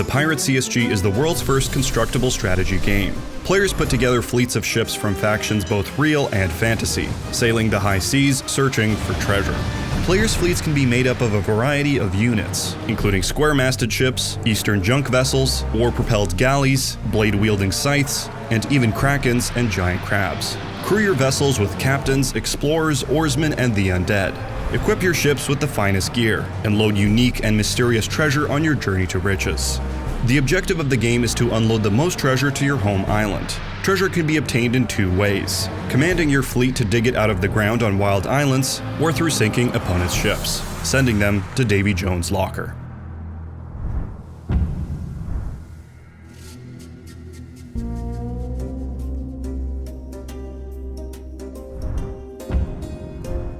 Pirate CSG is the world's first constructible strategy game. Players put together fleets of ships from factions both real and fantasy, sailing the high seas, searching for treasure. Players' fleets can be made up of a variety of units, including square-masted ships, eastern junk vessels, war-propelled galleys, blade-wielding scythes, and even krakens and giant crabs. Crew your vessels with captains, explorers, oarsmen, and the undead. Equip your ships with the finest gear, and load unique and mysterious treasure on your journey to riches. The objective of the game is to unload the most treasure to your home island. Treasure can be obtained in two ways: commanding your fleet to dig it out of the ground on wild islands, or through sinking opponents' ships, sending them to Davy Jones' locker.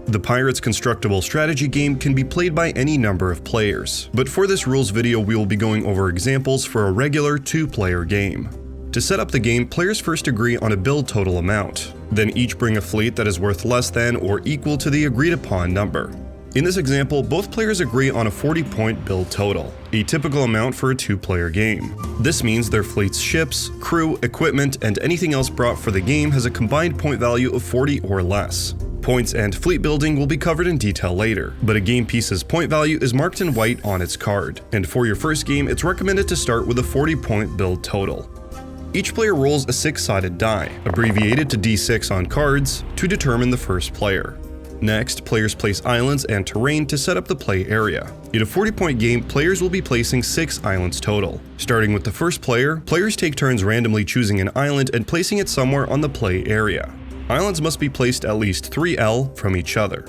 The Pirates constructible strategy game can be played by any number of players, but for this rules video we will be going over examples for a regular 2-player game. To set up the game, players first agree on a build total amount, then each bring a fleet that is worth less than or equal to the agreed upon number. In this example, both players agree on a 40-point build total, a typical amount for a 2-player game. This means their fleet's ships, crew, equipment, and anything else brought for the game has a combined point value of 40 or less. Points and fleet building will be covered in detail later, but a game piece's point value is marked in white on its card, and for your first game it's recommended to start with a 40-point build total. Each player rolls a 6-sided die, abbreviated to D6 on cards, to determine the first player. Next, players place islands and terrain to set up the play area. In a 40-point game, players will be placing 6 islands total. Starting with the first player, players take turns randomly choosing an island and placing it somewhere on the play area. Islands must be placed at least 3L from each other.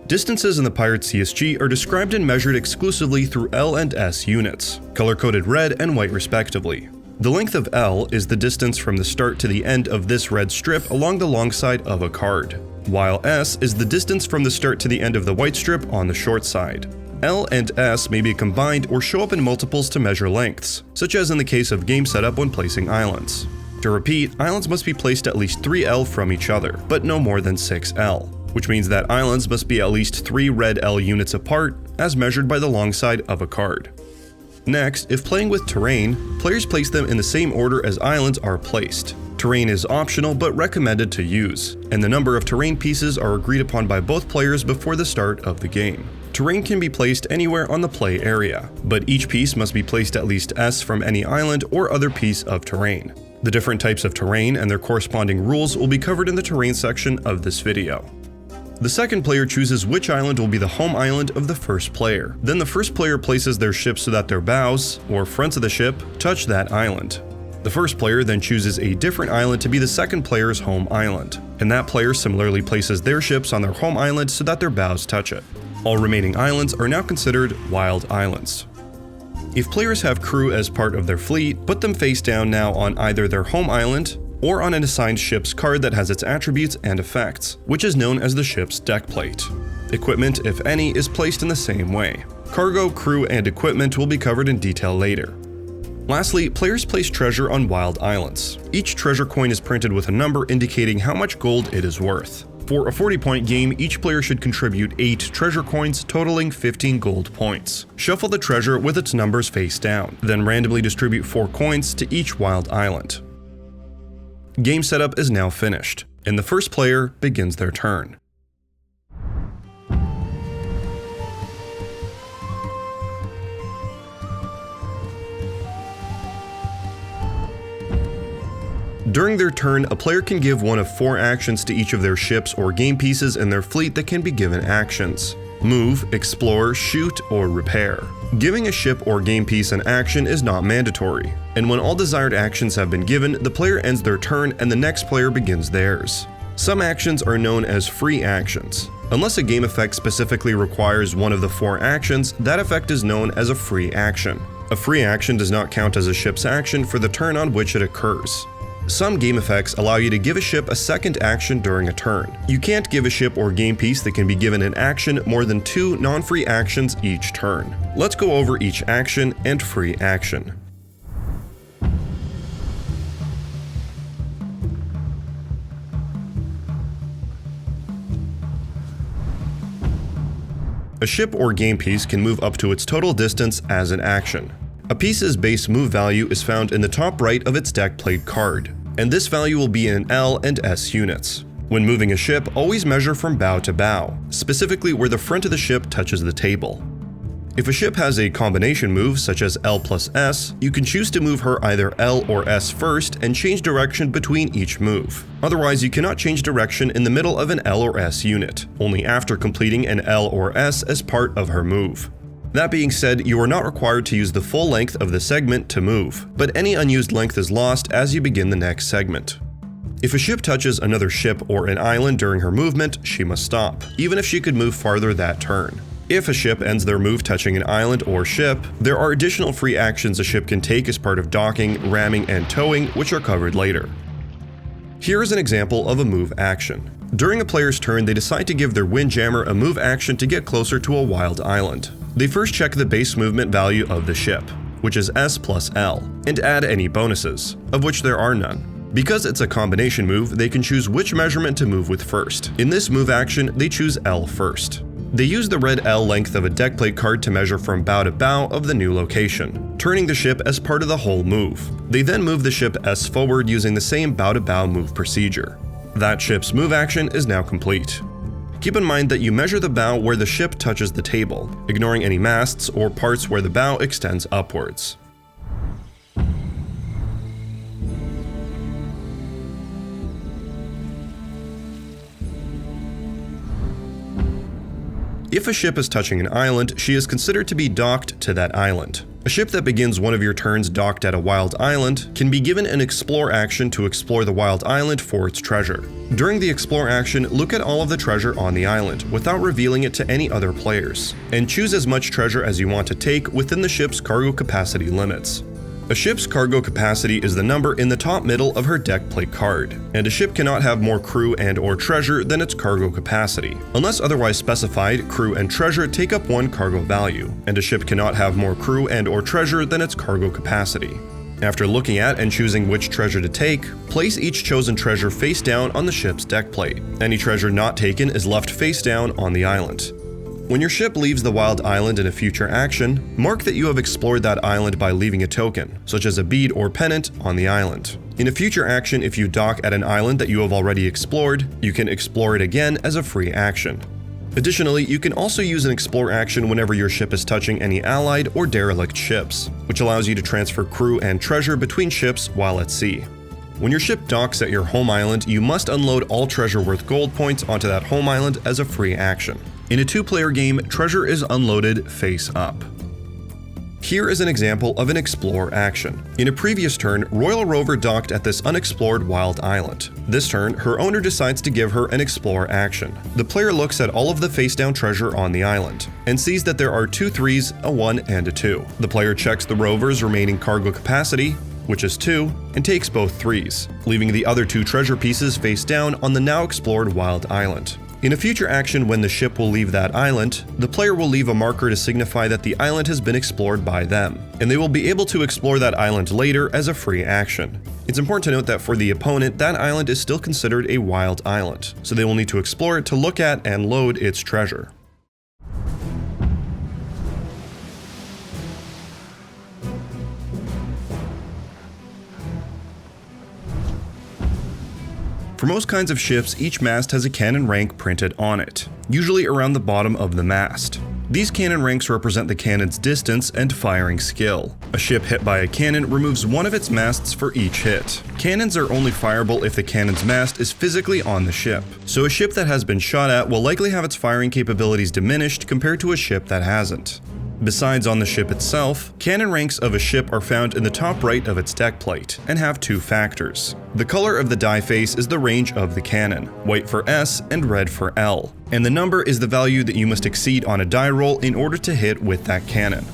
Distances in the Pirate CSG are described and measured exclusively through L and S units, color-coded red and white respectively. The length of L is the distance from the start to the end of this red strip along the long side of a card, while S is the distance from the start to the end of the white strip on the short side. L and S may be combined or show up in multiples to measure lengths, such as in the case of game setup when placing islands. To repeat, islands must be placed at least 3L from each other, but no more than 6L, which means that islands must be at least 3 red L units apart, as measured by the long side of a card. Next, if playing with terrain, players place them in the same order as islands are placed. Terrain is optional but recommended to use, and the number of terrain pieces are agreed upon by both players before the start of the game. Terrain can be placed anywhere on the play area, but each piece must be placed at least S from any island or other piece of terrain. The different types of terrain and their corresponding rules will be covered in the terrain section of this video. The second player chooses which island will be the home island of the first player. Then the first player places their ship so that their bows, or fronts of the ship, touch that island. The first player then chooses a different island to be the second player's home island, and that player similarly places their ships on their home island so that their bows touch it. All remaining islands are now considered wild islands. If players have crew as part of their fleet, put them face down now on either their home island or on an assigned ship's card that has its attributes and effects, which is known as the ship's deck plate. Equipment, if any, is placed in the same way. Cargo, crew, and equipment will be covered in detail later. Lastly, players place treasure on wild islands. Each treasure coin is printed with a number indicating how much gold it is worth. For a 40-point game, each player should contribute 8 treasure coins totaling 15 gold points. Shuffle the treasure with its numbers face down, then randomly distribute 4 coins to each wild island. Game setup is now finished, and the first player begins their turn. During their turn, a player can give one of 4 actions to each of their ships or game pieces in their fleet that can be given actions: move, explore, shoot, or repair. Giving a ship or game piece an action is not mandatory, and when all desired actions have been given, the player ends their turn and the next player begins theirs. Some actions are known as free actions. Unless a game effect specifically requires one of the 4 actions, that effect is known as a free action. A free action does not count as a ship's action for the turn on which it occurs. Some game effects allow you to give a ship a second action during a turn. You can't give a ship or game piece that can be given an action more than 2 non-free actions each turn. Let's go over each action and free action. A ship or game piece can move up to its total distance as an action. A piece's base move value is found in the top right of its deck plate card, and this value will be in L and S units. When moving a ship, always measure from bow to bow, specifically where the front of the ship touches the table. If a ship has a combination move such as L plus S, you can choose to move her either L or S first and change direction between each move. Otherwise, you cannot change direction in the middle of an L or S unit, only after completing an L or S as part of her move. That being said, you are not required to use the full length of the segment to move, but any unused length is lost as you begin the next segment. If a ship touches another ship or an island during her movement, she must stop, even if she could move farther that turn. If a ship ends their move touching an island or ship, there are additional free actions a ship can take as part of docking, ramming, and towing, which are covered later. Here is an example of a move action. During a player's turn, they decide to give their Windjammer a move action to get closer to a wild island. They first check the base movement value of the ship, which is S plus L, and add any bonuses, of which there are none. Because it's a combination move, they can choose which measurement to move with first. In this move action, they choose L first. They use the red L length of a deck plate card to measure from bow to bow of the new location, turning the ship as part of the whole move. They then move the ship S forward using the same bow to bow move procedure. That ship's move action is now complete. Keep in mind that you measure the bow where the ship touches the table, ignoring any masts or parts where the bow extends upwards. If a ship is touching an island, she is considered to be docked to that island. A ship that begins one of your turns docked at a wild island can be given an Explore action to explore the wild island for its treasure. During the Explore action, look at all of the treasure on the island without revealing it to any other players, and choose as much treasure as you want to take within the ship's cargo capacity limits. A ship's cargo capacity is the number in the top middle of her deck plate card, and a ship cannot have more crew and or treasure than its cargo capacity. Unless otherwise specified, crew and treasure take up one cargo value, and a ship cannot have more crew and or treasure than its cargo capacity. After looking at and choosing which treasure to take, place each chosen treasure face down on the ship's deck plate. Any treasure not taken is left face down on the island. When your ship leaves the wild island in a future action, mark that you have explored that island by leaving a token, such as a bead or pennant, on the island. In a future action, if you dock at an island that you have already explored, you can explore it again as a free action. Additionally, you can also use an Explore action whenever your ship is touching any allied or derelict ships, which allows you to transfer crew and treasure between ships while at sea. When your ship docks at your home island, you must unload all treasure worth gold points onto that home island as a free action. In a two-player game, treasure is unloaded face up. Here is an example of an Explore action. In a previous turn, Royal Rover docked at this unexplored wild island. This turn, her owner decides to give her an Explore action. The player looks at all of the face-down treasure on the island, and sees that there are 2 3s, a 1, and a 2. The player checks the rover's remaining cargo capacity, which is 2, and takes both 3s, leaving the other 2 treasure pieces face down on the now explored wild island. In a future action when the ship will leave that island, the player will leave a marker to signify that the island has been explored by them, and they will be able to explore that island later as a free action. It's important to note that for the opponent, that island is still considered a wild island, so they will need to explore it to look at and load its treasure. For most kinds of ships, each mast has a cannon rank printed on it, usually around the bottom of the mast. These cannon ranks represent the cannon's distance and firing skill. A ship hit by a cannon removes one of its masts for each hit. Cannons are only fireable if the cannon's mast is physically on the ship, so a ship that has been shot at will likely have its firing capabilities diminished compared to a ship that hasn't. Besides on the ship itself, cannon ranks of a ship are found in the top right of its deck plate, and have 2 factors. The color of the die face is the range of the cannon, white for S and red for L, and the number is the value that you must exceed on a die roll in order to hit with that cannon.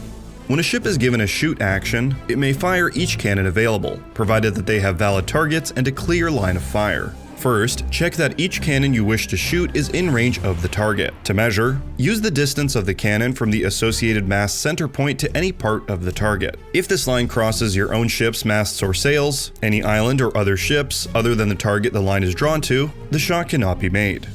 When a ship is given a shoot action, it may fire each cannon available, provided that they have valid targets and a clear line of fire. First, check that each cannon you wish to shoot is in range of the target. To measure, use the distance of the cannon from the associated mast center point to any part of the target. If this line crosses your own ship's masts or sails, any island or other ships other than the target the line is drawn to, the shot cannot be made.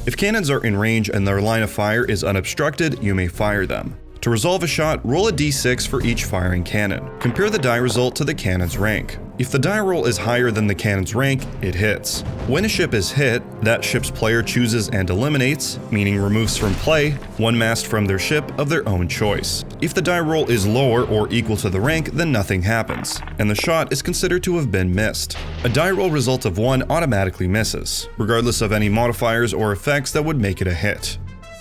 If cannons are in range and their line of fire is unobstructed, you may fire them. To resolve a shot, roll a d6 for each firing cannon. Compare the die result to the cannon's rank. If the die roll is higher than the cannon's rank, it hits. When a ship is hit, that ship's player chooses and eliminates, meaning removes from play, one mast from their ship of their own choice. If the die roll is lower or equal to the rank, then nothing happens, and the shot is considered to have been missed. A die roll result of 1 automatically misses, regardless of any modifiers or effects that would make it a hit.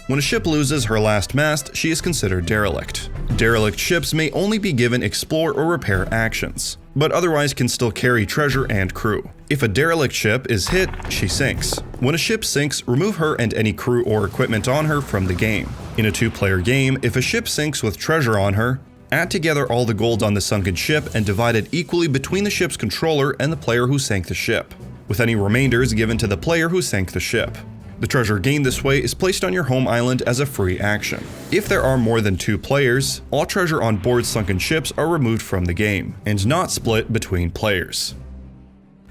When a ship loses her last mast, she is considered derelict. Derelict ships may only be given explore or repair actions, but otherwise can still carry treasure and crew. If a derelict ship is hit, she sinks. When a ship sinks, remove her and any crew or equipment on her from the game. In a 2-player game, if a ship sinks with treasure on her, add together all the gold on the sunken ship and divide it equally between the ship's controller and the player who sank the ship, with any remainders given to the player who sank the ship. The treasure gained this way is placed on your home island as a free action. If there are more than 2 players, all treasure on board sunken ships are removed from the game, and not split between players.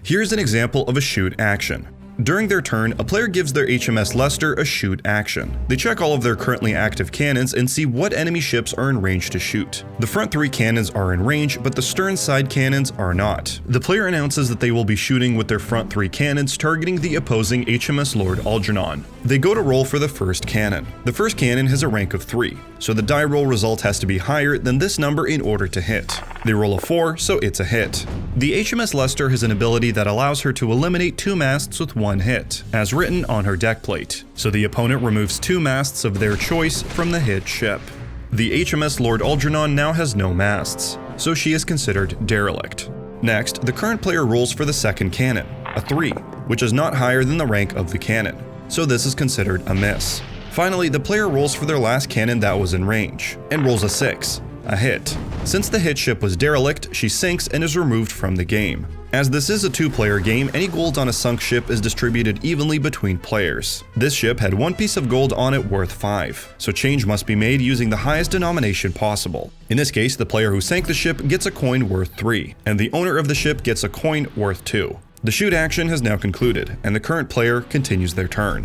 Here's an example of a shoot action. During their turn, a player gives their HMS Leicester a shoot action. They check all of their currently active cannons and see what enemy ships are in range to shoot. The front 3 cannons are in range, but the stern side cannons are not. The player announces that they will be shooting with their front 3 cannons targeting the opposing HMS Lord Algernon. They go to roll for the first cannon. The first cannon has a rank of 3, so the die roll result has to be higher than this number in order to hit. They roll a 4, so it's a hit. The HMS Leicester has an ability that allows her to eliminate 2 masts with 1 hit, as written on her deck plate, so the opponent removes 2 masts of their choice from the hit ship. The HMS Lord Algernon now has no masts, so she is considered derelict. Next, the current player rolls for the second cannon, a 3, which is not higher than the rank of the cannon, so this is considered a miss. Finally, the player rolls for their last cannon that was in range, and rolls a 6, a hit. Since the hit ship was derelict, she sinks and is removed from the game. As this is a 2-player game, any gold on a sunk ship is distributed evenly between players. This ship had 1 piece of gold on it worth 5, so change must be made using the highest denomination possible. In this case, the player who sank the ship gets a coin worth 3, and the owner of the ship gets a coin worth 2. The shoot action has now concluded, and the current player continues their turn.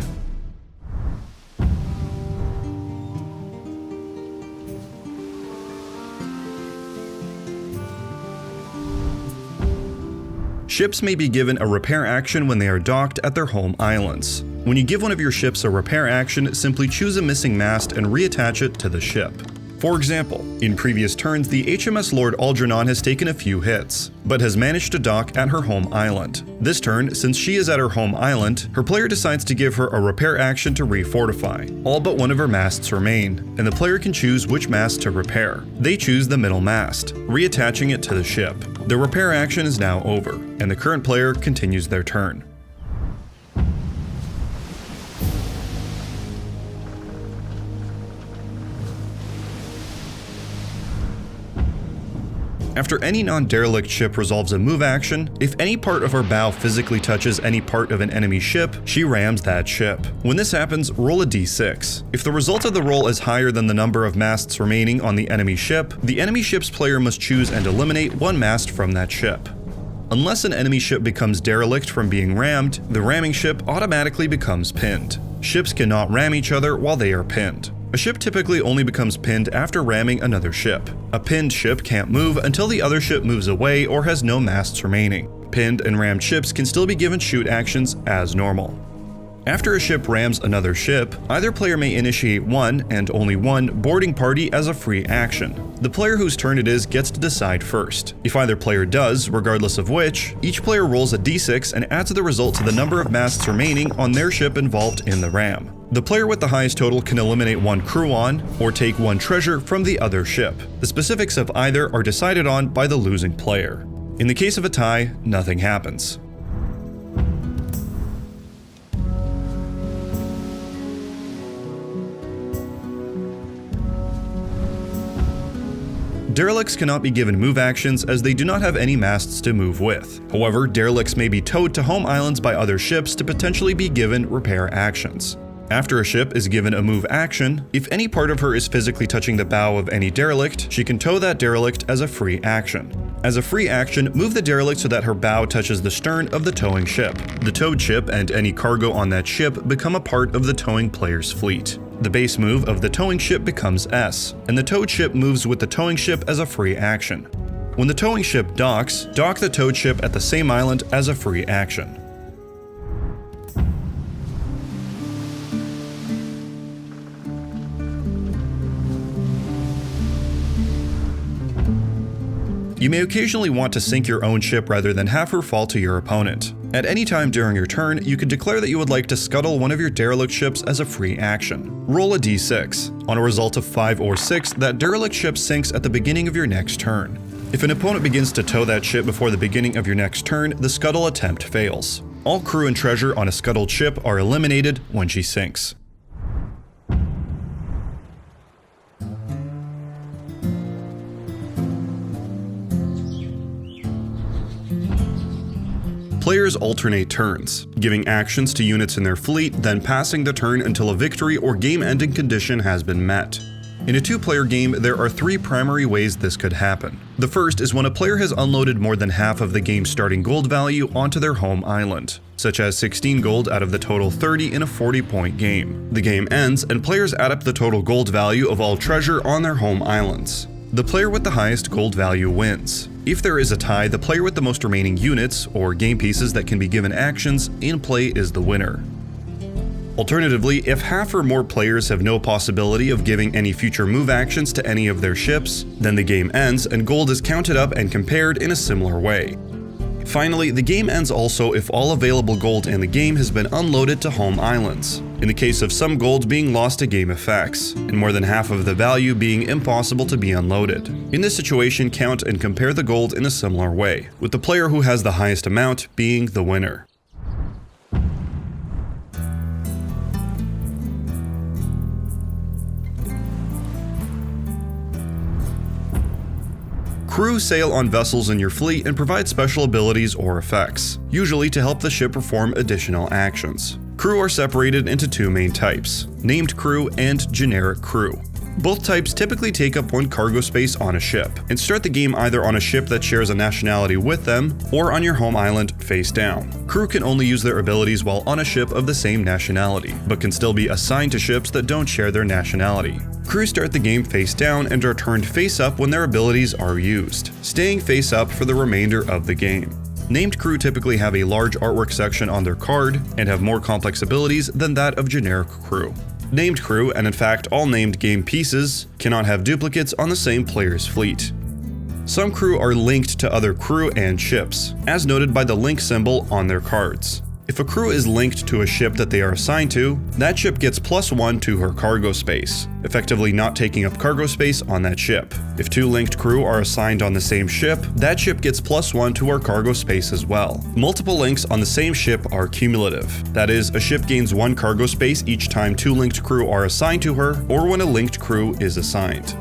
Ships may be given a repair action when they are docked at their home islands. When you give one of your ships a repair action, simply choose a missing mast and reattach it to the ship. For example, in previous turns, the HMS Lord Algernon has taken a few hits, but has managed to dock at her home island. This turn, since she is at her home island, her player decides to give her a repair action to refortify. All but one of her masts remain, and the player can choose which mast to repair. They choose the middle mast, reattaching it to the ship. The repair action is now over, and the current player continues their turn. After any non-derelict ship resolves a move action, if any part of her bow physically touches any part of an enemy ship, she rams that ship. When this happens, roll a d6. If the result of the roll is higher than the number of masts remaining on the enemy ship's player must choose and eliminate 1 mast from that ship. Unless an enemy ship becomes derelict from being rammed, the ramming ship automatically becomes pinned. Ships cannot ram each other while they are pinned. A ship typically only becomes pinned after ramming another ship. A pinned ship can't move until the other ship moves away or has no masts remaining. Pinned and rammed ships can still be given shoot actions as normal. After a ship rams another ship, either player may initiate one, and only one, boarding party as a free action. The player whose turn it is gets to decide first. If either player does, regardless of which, each player rolls a d6 and adds the result to the number of masts remaining on their ship involved in the ram. The player with the highest total can eliminate 1 crew on, or take 1 treasure from the other ship. The specifics of either are decided on by the losing player. In the case of a tie, nothing happens. Derelicts cannot be given move actions as they do not have any masts to move with. However, derelicts may be towed to home islands by other ships to potentially be given repair actions. After a ship is given a move action, if any part of her is physically touching the bow of any derelict, she can tow that derelict as a free action. As a free action, move the derelict so that her bow touches the stern of the towing ship. The towed ship and any cargo on that ship become a part of the towing player's fleet. The base move of the towing ship becomes S, and the towed ship moves with the towing ship as a free action. When the towing ship docks, dock the towed ship at the same island as a free action. You may occasionally want to sink your own ship rather than have her fall to your opponent. At any time during your turn, you could declare that you would like to scuttle one of your derelict ships as a free action. Roll a d6. On a result of 5 or 6, that derelict ship sinks at the beginning of your next turn. If an opponent begins to tow that ship before the beginning of your next turn, the scuttle attempt fails. All crew and treasure on a scuttled ship are eliminated when she sinks. Players alternate turns, giving actions to units in their fleet, then passing the turn until a victory or game-ending condition has been met. In a two-player game, there are 3 primary ways this could happen. The first is when a player has unloaded more than half of the game's starting gold value onto their home island, such as 16 gold out of the total 30 in a 40-point game. The game ends, and players add up the total gold value of all treasure on their home islands. The player with the highest gold value wins. If there is a tie, the player with the most remaining units, or game pieces that can be given actions, in play is the winner. Alternatively, if half or more players have no possibility of giving any future move actions to any of their ships, then the game ends and gold is counted up and compared in a similar way. Finally, the game ends also if all available gold in the game has been unloaded to home islands, in the case of some gold being lost to game effects, and more than half of the value being impossible to be unloaded. In this situation, count and compare the gold in a similar way, with the player who has the highest amount being the winner. Crew sail on vessels in your fleet and provide special abilities or effects, usually to help the ship perform additional actions. Crew are separated into 2 main types, named crew and generic crew. Both types typically take up 1 cargo space on a ship, and start the game either on a ship that shares a nationality with them, or on your home island face down. Crew can only use their abilities while on a ship of the same nationality, but can still be assigned to ships that don't share their nationality. Crew start the game face down and are turned face up when their abilities are used, staying face up for the remainder of the game. Named crew typically have a large artwork section on their card, and have more complex abilities than that of generic crew. Named crew, and in fact all named game pieces, cannot have duplicates on the same player's fleet. Some crew are linked to other crew and ships, as noted by the link symbol on their cards. If a crew is linked to a ship that they are assigned to, that ship gets +1 to her cargo space, effectively not taking up cargo space on that ship. If 2 linked crew are assigned on the same ship, that ship gets +1 to her cargo space as well. Multiple links on the same ship are cumulative. That is, a ship gains 1 cargo space each time 2 linked crew are assigned to her, or when a linked crew is assigned.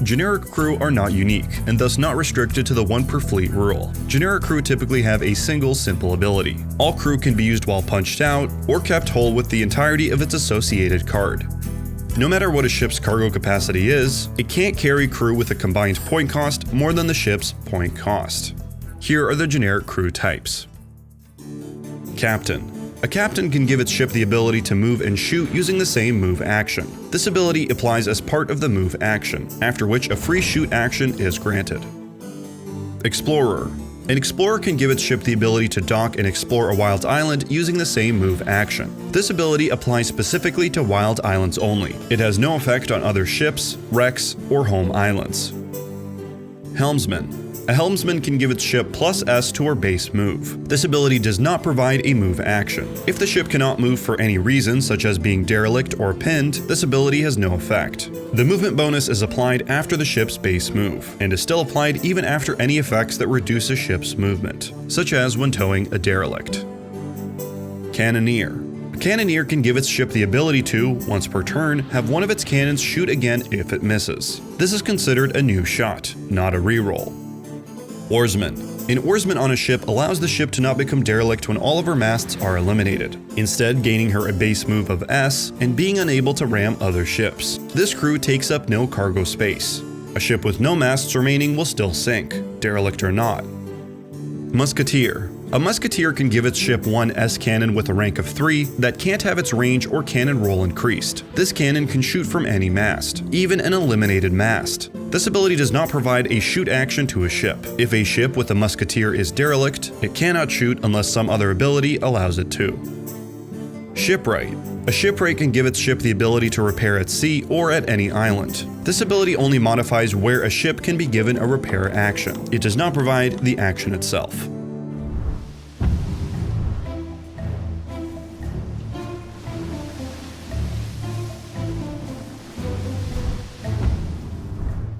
Generic crew are not unique, and thus not restricted to the 1 per fleet rule. Generic crew typically have a single simple ability. All crew can be used while punched out, or kept whole with the entirety of its associated card. No matter what a ship's cargo capacity is, it can't carry crew with a combined point cost more than the ship's point cost. Here are the generic crew types. Captain. A captain can give its ship the ability to move and shoot using the same move action. This ability applies as part of the move action, after which a free shoot action is granted. Explorer. An explorer can give its ship the ability to dock and explore a wild island using the same move action. This ability applies specifically to wild islands only. It has no effect on other ships, wrecks, or home islands. Helmsman. A helmsman can give its ship +S to her base move. This ability does not provide a move action. If the ship cannot move for any reason, such as being derelict or pinned, this ability has no effect. The movement bonus is applied after the ship's base move, and is still applied even after any effects that reduce a ship's movement, such as when towing a derelict. Cannoneer. A cannoneer can give its ship the ability to, once per turn, have one of its cannons shoot again if it misses. This is considered a new shot, not a reroll. Oarsman. An oarsman on a ship allows the ship to not become derelict when all of her masts are eliminated, instead gaining her a base move of S and being unable to ram other ships. This crew takes up no cargo space. A ship with no masts remaining will still sink, derelict or not. Musketeer. A musketeer can give its ship one S-cannon with a rank of 3 that can't have its range or cannon roll increased. This cannon can shoot from any mast, even an eliminated mast. This ability does not provide a shoot action to a ship. If a ship with a musketeer is derelict, it cannot shoot unless some other ability allows it to. Shipwright. A shipwright can give its ship the ability to repair at sea or at any island. This ability only modifies where a ship can be given a repair action. It does not provide the action itself.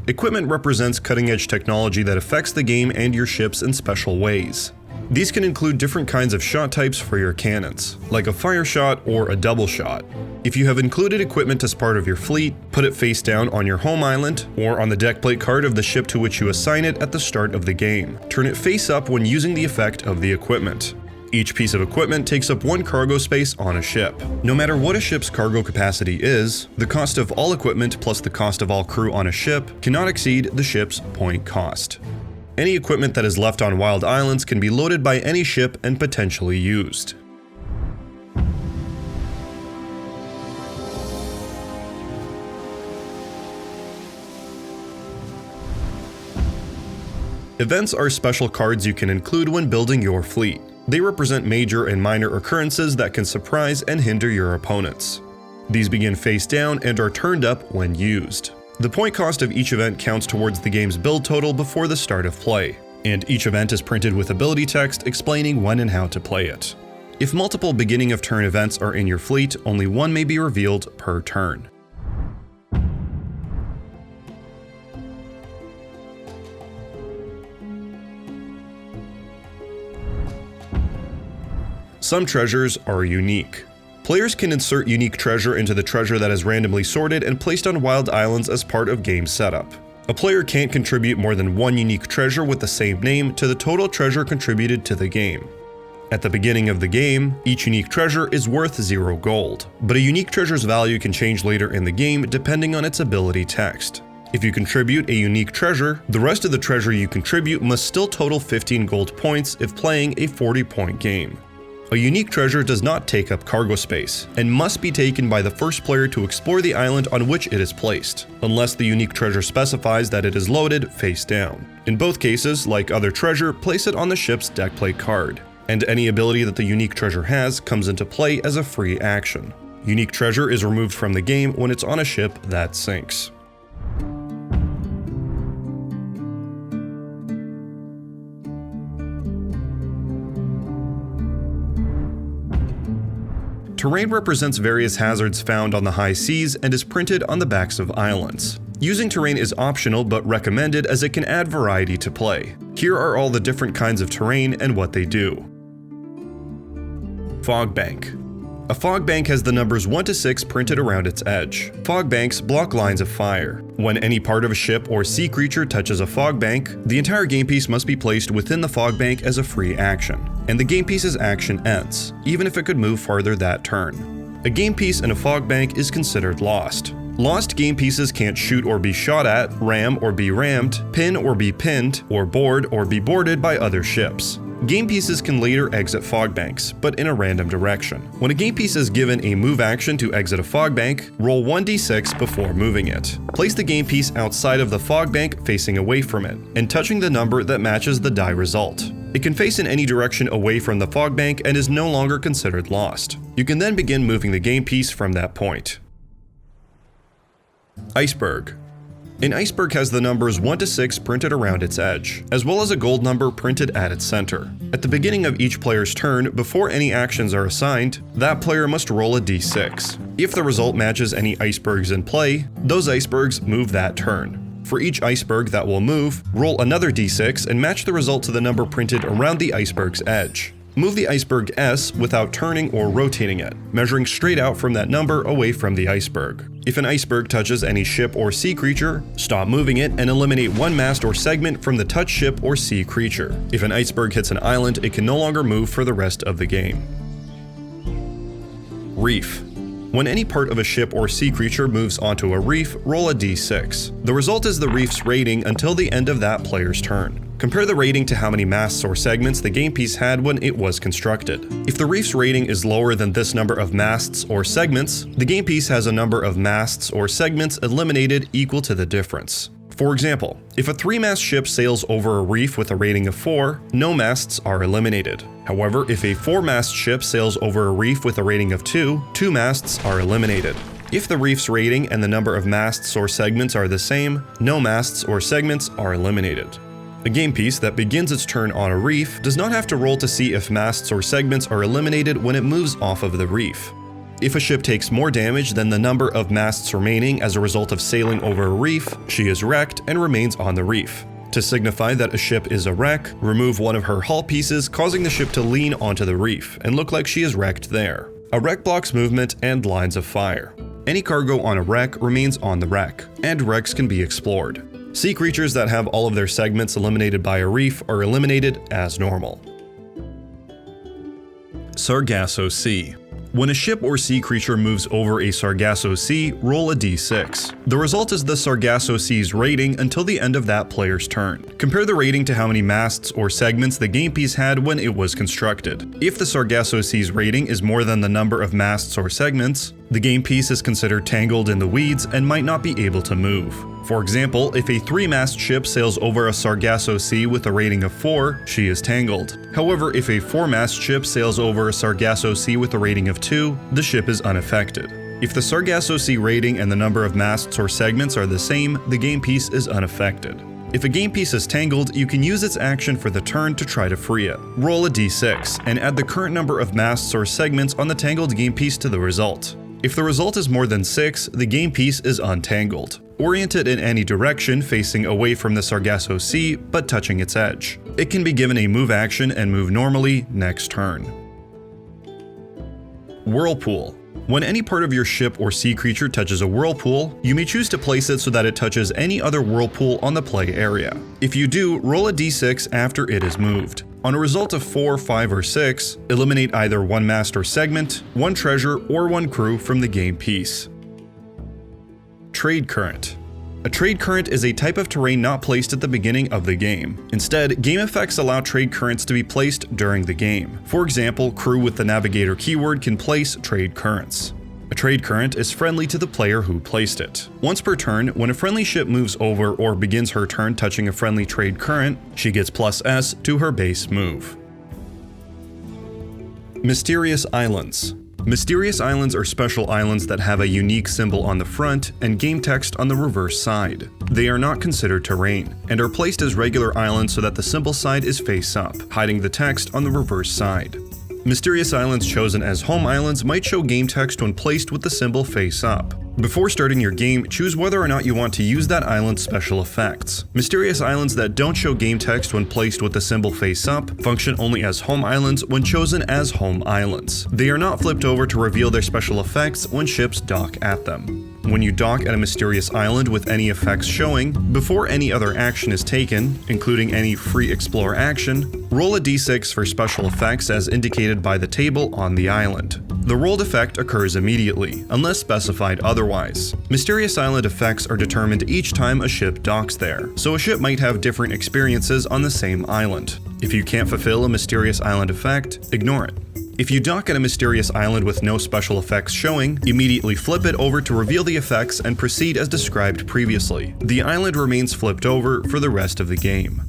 Equipment represents cutting-edge technology that affects the game and your ships in special ways. These can include different kinds of shot types for your cannons, like a fire shot or a double shot. If you have included equipment as part of your fleet, put it face down on your home island or on the deck plate card of the ship to which you assign it at the start of the game. Turn it face up when using the effect of the equipment. Each piece of equipment takes up 1 cargo space on a ship. No matter what a ship's cargo capacity is, the cost of all equipment plus the cost of all crew on a ship cannot exceed the ship's point cost. Any equipment that is left on wild islands can be loaded by any ship and potentially used. Events are special cards you can include when building your fleet. They represent major and minor occurrences that can surprise and hinder your opponents. These begin face down and are turned up when used. The point cost of each event counts towards the game's build total before the start of play, and each event is printed with ability text explaining when and how to play it. If multiple beginning of turn events are in your fleet, only one may be revealed per turn. Some treasures are unique. Players can insert unique treasure into the treasure that is randomly sorted and placed on wild islands as part of game setup. A player can't contribute more than 1 unique treasure with the same name to the total treasure contributed to the game. At the beginning of the game, each unique treasure is worth 0 gold, but a unique treasure's value can change later in the game depending on its ability text. If you contribute a unique treasure, the rest of the treasure you contribute must still total 15 gold points if playing a 40-point game. A unique treasure does not take up cargo space, and must be taken by the first player to explore the island on which it is placed, unless the unique treasure specifies that it is loaded face down. In both cases, like other treasure, place it on the ship's deck plate card, and any ability that the unique treasure has comes into play as a free action. Unique treasure is removed from the game when it's on a ship that sinks. Terrain represents various hazards found on the high seas and is printed on the backs of islands. Using terrain is optional but recommended as it can add variety to play. Here are all the different kinds of terrain and what they do. Fog bank. A fog bank has the numbers 1 to 6 printed around its edge. Fog banks block lines of fire. When any part of a ship or sea creature touches a fog bank, the entire game piece must be placed within the fog bank as a free action, and the game piece's action ends, even if it could move farther that turn. A game piece in a fog bank is considered lost. Lost game pieces can't shoot or be shot at, ram or be rammed, pin or be pinned, or board or be boarded by other ships. Game pieces can later exit fog banks, but in a random direction. When a game piece is given a move action to exit a fog bank, roll 1d6 before moving it. Place the game piece outside of the fog bank facing away from it, and touching the number that matches the die result. It can face in any direction away from the fog bank and is no longer considered lost. You can then begin moving the game piece from that point. Iceberg. An iceberg has the numbers 1 to 6 printed around its edge, as well as a gold number printed at its center. At the beginning of each player's turn, before any actions are assigned, that player must roll a d6. If the result matches any icebergs in play, those icebergs move that turn. For each iceberg that will move, roll another d6 and match the result to the number printed around the iceberg's edge. Move the iceberg S without turning or rotating it, measuring straight out from that number away from the iceberg. If an iceberg touches any ship or sea creature, stop moving it and eliminate one mast or segment from the touched ship or sea creature. If an iceberg hits an island, it can no longer move for the rest of the game. Reef. When any part of a ship or sea creature moves onto a reef, roll a d6. The result is the reef's rating until the end of that player's turn. Compare the rating to how many masts or segments the game piece had when it was constructed. If the reef's rating is lower than this number of masts or segments, the game piece has a number of masts or segments eliminated equal to the difference. For example, if a 3-mast ship sails over a reef with a rating of 4, no masts are eliminated. However, if a 4-mast ship sails over a reef with a rating of 2, 2 masts are eliminated. If the reef's rating and the number of masts or segments are the same, no masts or segments are eliminated. A game piece that begins its turn on a reef does not have to roll to see if masts or segments are eliminated when it moves off of the reef. If a ship takes more damage than the number of masts remaining as a result of sailing over a reef, she is wrecked and remains on the reef. To signify that a ship is a wreck, remove one of her hull pieces, causing the ship to lean onto the reef and look like she is wrecked there. A wreck blocks movement and lines of fire. Any cargo on a wreck remains on the wreck, and wrecks can be explored. Sea creatures that have all of their segments eliminated by a reef are eliminated as normal. Sargasso Sea. When a ship or sea creature moves over a Sargasso Sea, roll a d6. The result is the Sargasso Sea's rating until the end of that player's turn. Compare the rating to how many masts or segments the game piece had when it was constructed. If the Sargasso Sea's rating is more than the number of masts or segments, the game piece is considered tangled in the weeds and might not be able to move. For example, if a 3-mast ship sails over a Sargasso Sea with a rating of 4, she is tangled. However, if a 4-mast ship sails over a Sargasso Sea with a rating of 2, the ship is unaffected. If the Sargasso Sea rating and the number of masts or segments are the same, the game piece is unaffected. If a game piece is tangled, you can use its action for the turn to try to free it. Roll a d6 and add the current number of masts or segments on the tangled game piece to the result. If the result is more than 6, the game piece is untangled. Orient it in any direction facing away from the Sargasso Sea, but touching its edge. It can be given a move action and move normally next turn. Whirlpool. When any part of your ship or sea creature touches a whirlpool, you may choose to place it so that it touches any other whirlpool on the play area. If you do, roll a d6 after it is moved. On a result of 4, 5, or 6, eliminate either 1 mast or segment, 1 treasure, or 1 crew from the game piece. Trade Current. A trade current is a type of terrain not placed at the beginning of the game. Instead, game effects allow trade currents to be placed during the game. For example, crew with the navigator keyword can place trade currents. A trade current is friendly to the player who placed it. Once per turn, when a friendly ship moves over or begins her turn touching a friendly trade current, she gets +S to her base move. Mysterious Islands. Mysterious islands are special islands that have a unique symbol on the front and game text on the reverse side. They are not considered terrain, and are placed as regular islands so that the symbol side is face up, hiding the text on the reverse side. Mysterious islands chosen as home islands might show game text when placed with the symbol face up. Before starting your game, choose whether or not you want to use that island's special effects. Mysterious islands that don't show game text when placed with the symbol face up function only as home islands when chosen as home islands. They are not flipped over to reveal their special effects when ships dock at them. When you dock at a mysterious island with any effects showing, before any other action is taken, including any free explore action, roll a d6 for special effects as indicated by the table on the island. The rolled effect occurs immediately, unless specified otherwise. Mysterious island effects are determined each time a ship docks there, so a ship might have different experiences on the same island. If you can't fulfill a mysterious island effect, ignore it. If you dock at a mysterious island with no special effects showing, immediately flip it over to reveal the effects and proceed as described previously. The island remains flipped over for the rest of the game.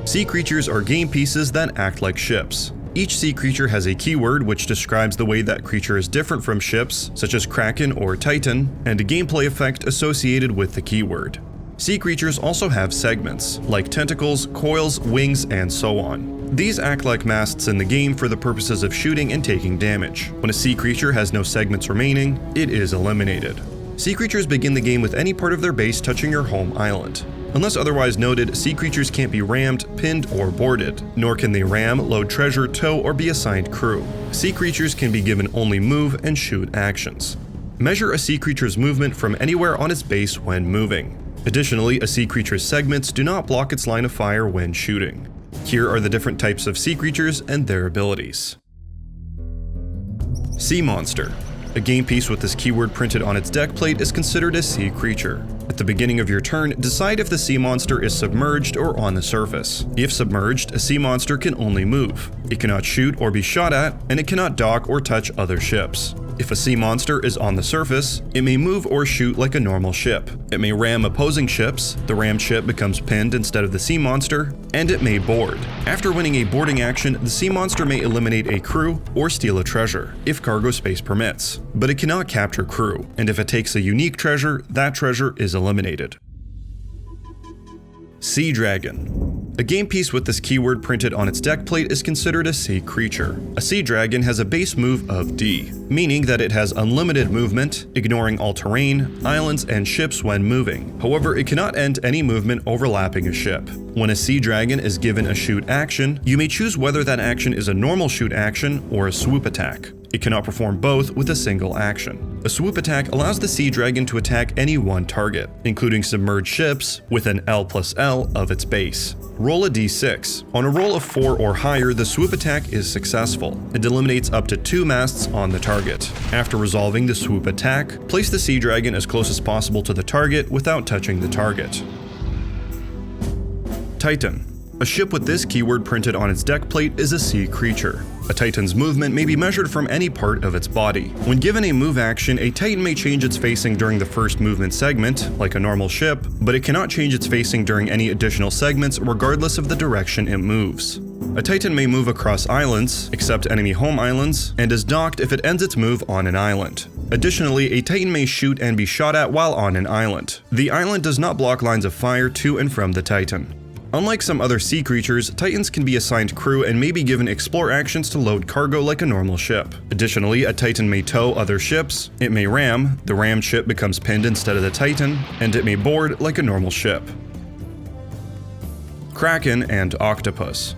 Sea creatures are game pieces that act like ships. Each sea creature has a keyword which describes the way that creature is different from ships, such as Kraken or Titan, and a gameplay effect associated with the keyword. Sea creatures also have segments, like tentacles, coils, wings, and so on. These act like masts in the game for the purposes of shooting and taking damage. When a sea creature has no segments remaining, it is eliminated. Sea creatures begin the game with any part of their base touching your home island. Unless otherwise noted, sea creatures can't be rammed, pinned, or boarded, nor can they ram, load treasure, tow, or be assigned crew. Sea creatures can be given only move and shoot actions. Measure a sea creature's movement from anywhere on its base when moving. Additionally, a sea creature's segments do not block its line of fire when shooting. Here are the different types of sea creatures and their abilities. Sea Monster. A game piece with this keyword printed on its deck plate is considered a sea creature. At the beginning of your turn, decide if the sea monster is submerged or on the surface. If submerged, a sea monster can only move. It cannot shoot or be shot at, and it cannot dock or touch other ships. If a sea monster is on the surface, it may move or shoot like a normal ship. It may ram opposing ships, the rammed ship becomes pinned instead of the sea monster, and it may board. After winning a boarding action, the sea monster may eliminate a crew or steal a treasure, if cargo space permits. But it cannot capture crew, and if it takes a unique treasure, that treasure is eliminated. Sea Dragon. A game piece with this keyword printed on its deck plate is considered a sea creature. A sea dragon has a base move of D, meaning that it has unlimited movement, ignoring all terrain, islands, and ships when moving. However, it cannot end any movement overlapping a ship. When a sea dragon is given a shoot action, you may choose whether that action is a normal shoot action or a swoop attack. It cannot perform both with a single action. A swoop attack allows the sea dragon to attack any one target, including submerged ships, with an L+L of its base. Roll a d6. On a roll of 4 or higher, the swoop attack is successful. It eliminates up to 2 masts on the target. After resolving the swoop attack, place the sea dragon as close as possible to the target without touching the target. Titan. A ship with this keyword printed on its deck plate is a sea creature. A Titan's movement may be measured from any part of its body. When given a move action, a Titan may change its facing during the first movement segment, like a normal ship, but it cannot change its facing during any additional segments regardless of the direction it moves. A Titan may move across islands, except enemy home islands, and is docked if it ends its move on an island. Additionally, a Titan may shoot and be shot at while on an island. The island does not block lines of fire to and from the Titan. Unlike some other sea creatures, Titans can be assigned crew and may be given explore actions to load cargo like a normal ship. Additionally, a Titan may tow other ships, it may ram, the rammed ship becomes pinned instead of the Titan, and it may board like a normal ship. Kraken and Octopus.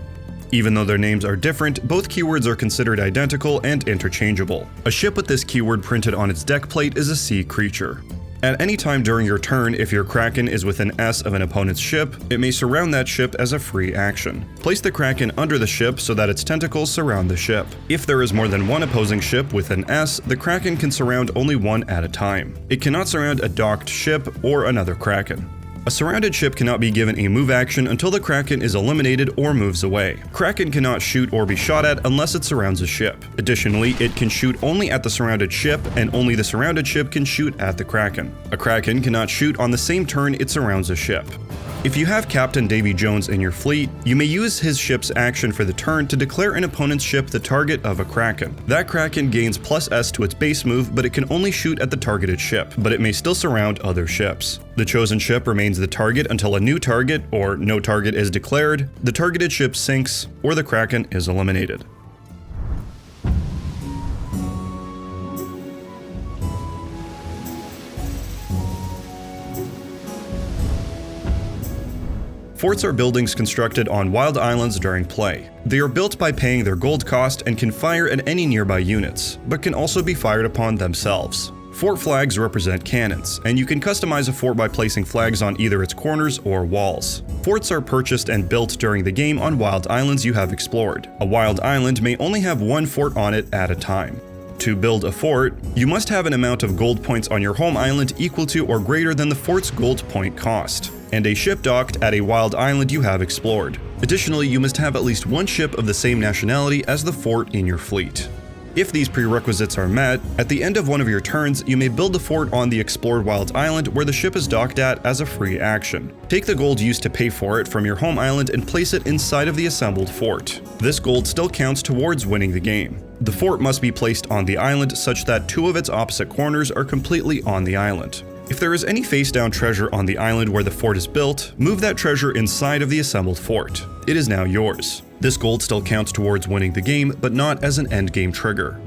Even though their names are different, both keywords are considered identical and interchangeable. A ship with this keyword printed on its deck plate is a sea creature. At any time during your turn, if your Kraken is within S of an opponent's ship, it may surround that ship as a free action. Place the Kraken under the ship so that its tentacles surround the ship. If there is more than one opposing ship within S, the Kraken can surround only one at a time. It cannot surround a docked ship or another Kraken. A surrounded ship cannot be given a move action until the Kraken is eliminated or moves away. Kraken cannot shoot or be shot at unless it surrounds a ship. Additionally, it can shoot only at the surrounded ship, and only the surrounded ship can shoot at the Kraken. A Kraken cannot shoot on the same turn it surrounds a ship. If you have Captain Davy Jones in your fleet, you may use his ship's action for the turn to declare an opponent's ship the target of a Kraken. That Kraken gains +S to its base move, but it can only shoot at the targeted ship, but it may still surround other ships. The chosen ship remains the target until a new target, or no target, is declared, the targeted ship sinks, or the Kraken is eliminated. Forts are buildings constructed on wild islands during play. They are built by paying their gold cost and can fire at any nearby units, but can also be fired upon themselves. Fort flags represent cannons, and you can customize a fort by placing flags on either its corners or walls. Forts are purchased and built during the game on wild islands you have explored. A wild island may only have one fort on it at a time. To build a fort, you must have an amount of gold points on your home island equal to or greater than the fort's gold point cost, and a ship docked at a wild island you have explored. Additionally, you must have at least one ship of the same nationality as the fort in your fleet. If these prerequisites are met, at the end of one of your turns, you may build the fort on the explored wild island where the ship is docked at as a free action. Take the gold used to pay for it from your home island and place it inside of the assembled fort. This gold still counts towards winning the game. The fort must be placed on the island such that two of its opposite corners are completely on the island. If there is any face-down treasure on the island where the fort is built, move that treasure inside of the assembled fort. It is now yours. This gold still counts towards winning the game, but not as an endgame trigger.